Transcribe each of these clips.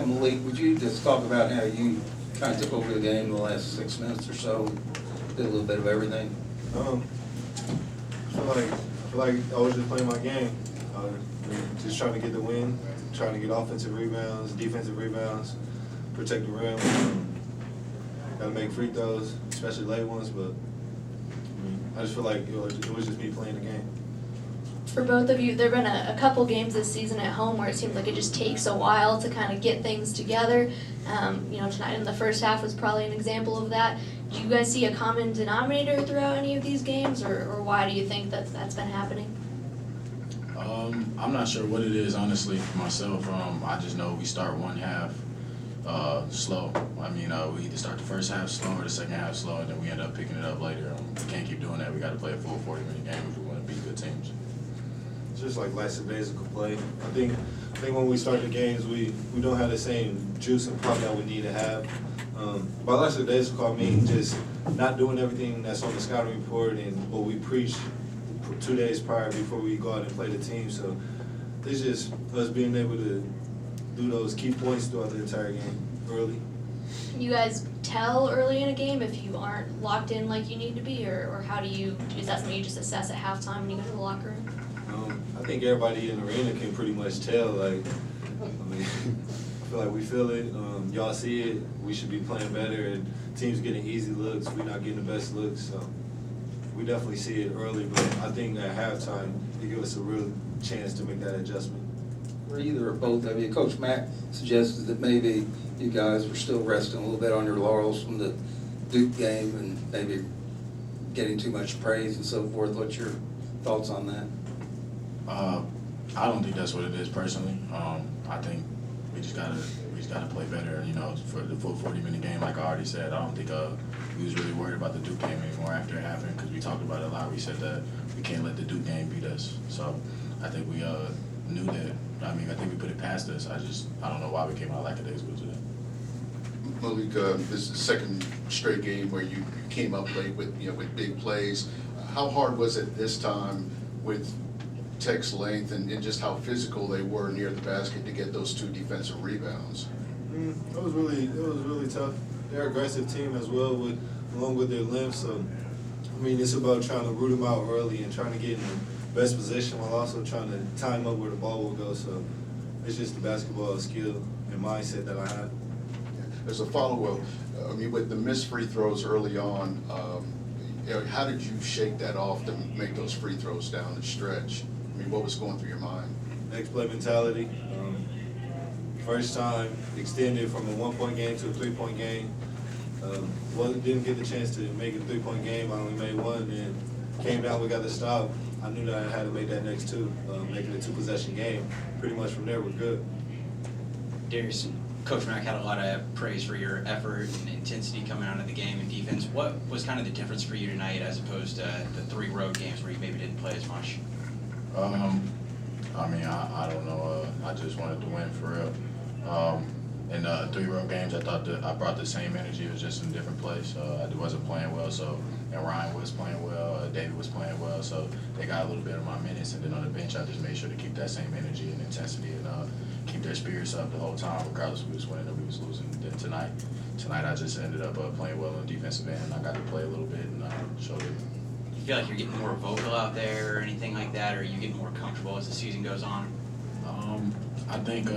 Malik, would you just talk about how you kind of took over the game in the last 6 minutes or so, did a little bit of everything? I feel like I was just playing my game, just trying to get the win, trying to get offensive rebounds, defensive rebounds, protect the rim. Got to make free throws, especially late ones. But I just feel like it was just me playing the game. For both of you, there have been a couple games this season at home where it seems like it just takes a while to kind of get things together. Tonight in the first half was probably an example of that. Do you guys see a common denominator throughout any of these games, or why do you think that's been happening? I'm not sure what it is, honestly, myself. I just know we start one half slow. I mean, we either start the first half slow or the second half slow, and then we end up picking it up later. We can't keep doing that. We got to play a full 40-minute game if we want to beat good teams. It's just like lackadaisical play. I think when we start the games, we don't have the same juice and pop that we need to have. By lackadaisical, I mean just not doing everything that's on the scouting report and what we preach 2 days prior before we go out and play the team. So it's just us being able to do those key points throughout the entire game early. You guys tell early in a game if you aren't locked in like you need to be, or how do you, is that something you just assess at halftime when you go to the locker room? I think everybody in the arena can pretty much tell. I feel like we feel it. Y'all see it. We should be playing better, and teams getting easy looks. We're not getting the best looks, so we definitely see it early. But I think at halftime, it gives us a real chance to make that adjustment. Or either or both of you. Coach Mack suggested that maybe you guys were still resting a little bit on your laurels from the Duke game and maybe getting too much praise and so forth. What's your thoughts on that? I don't think that's what it is personally. I think we just gotta play better. For the full 40-minute game, like I already said, I don't think we was really worried about the Duke game anymore after it happened, because we talked about it a lot. We said that we can't let the Duke game beat us. So I think we knew that. I think we put it past us. I don't know why we came out lackadaisical today. Malik, this is the second straight game where you came up late with big plays. How hard was it this time with Tech's length and just how physical they were near the basket to get those 2 defensive rebounds? It was really tough. They're an aggressive team as well, along with their length. So it's about trying to root them out early and trying to get in the best position while also trying to time up where the ball will go. So it's just the basketball skill and mindset that I had. As a follow-up, with the missed free throws early on, how did you shake that off to make those free throws down the stretch? What was going through your mind? Next play mentality. First time extended from a 1-point game to a 3-point game. Didn't get the chance to make a 3-point game. I only made one, and came down. We got the stop. I knew that I had to make that next 2, making a 2-possession game. Pretty much from there, we're good. Darius, Coach Mack had a lot of praise for your effort and intensity coming out of the game and defense. What was kind of the difference for you tonight as opposed to the 3 road games where you maybe didn't play as much? I don't know. I just wanted to win for real. In 3 road games, I thought that I brought the same energy. It was just in a different place. I wasn't playing well, and Ryan was playing well. David was playing well, so they got a little bit of my minutes. And then on the bench, I just made sure to keep that same energy and intensity and keep their spirits up the whole time, regardless if we was winning or we was losing. Then tonight I just ended up playing well on the defensive end. I got to play a little bit and showed it. You feel like you're getting more vocal out there or anything like that, or are you getting more comfortable as the season goes on? I think,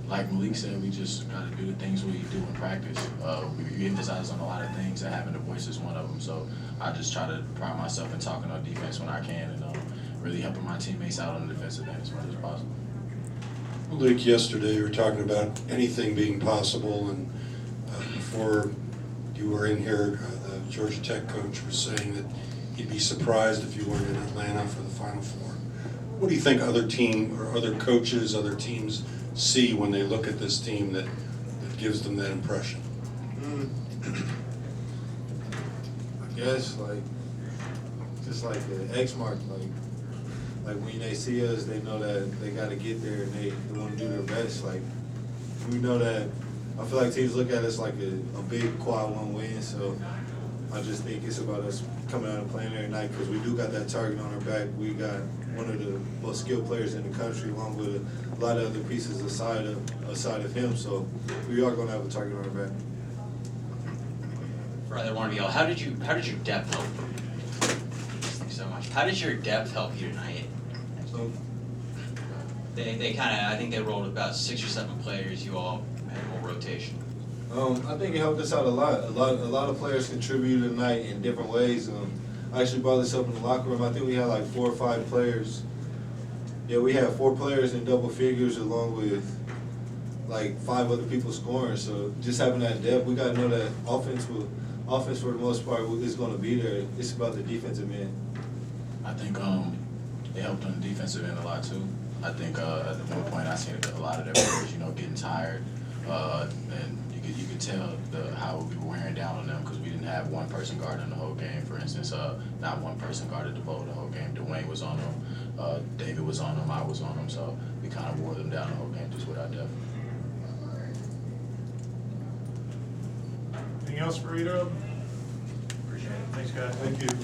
like Malik said, we just got to do the things we do in practice. We emphasize on a lot of things, and having the voice is one of them. So I just try to pride myself in talking on defense when I can and really helping my teammates out on the defensive end as much as possible. Malik, yesterday you were talking about anything being possible, and before you were in here, the Georgia Tech coach was saying that he'd be surprised if you weren't in Atlanta for the Final Four. What do you think other team or other coaches, other teams see when they look at this team that gives them that impression? I guess just like the X mark, like when they see us, they know that they got to get there and they want to do their best. We know that. I feel like teams look at us like a big quad 1 win, so I just think it's about us coming out and playing every night because we do got that target on our back. We got one of the most skilled players in the country, along with a lot of other pieces aside of him. So we are going to have a target on our back. For either one of y'all, how did your depth help? Thanks so much. How did your depth help you tonight? So, They kind of, I think they rolled about 6 or 7 players. You all had more rotation. I think it helped us out a lot. A lot of players contributed tonight in different ways. I actually brought this up in the locker room. I think we had like 4 or 5 players. Yeah, we had 4 players in double figures along with like 5 other people scoring. So just having that depth, we got to know that offense for the most part is going to be there. It's about the defensive end. I think it helped on the defensive end a lot too. I think at one point I seen a lot of their players, getting tired, and you could tell how we were wearing down on them because we didn't have one person guarding the whole game. For instance, not one person guarded the ball the whole game. Dwayne was on them, David was on them, I was on them, so we kind of wore them down the whole game just with our depth. Anything else for either of them? Appreciate it. Thanks, guys. Thank you.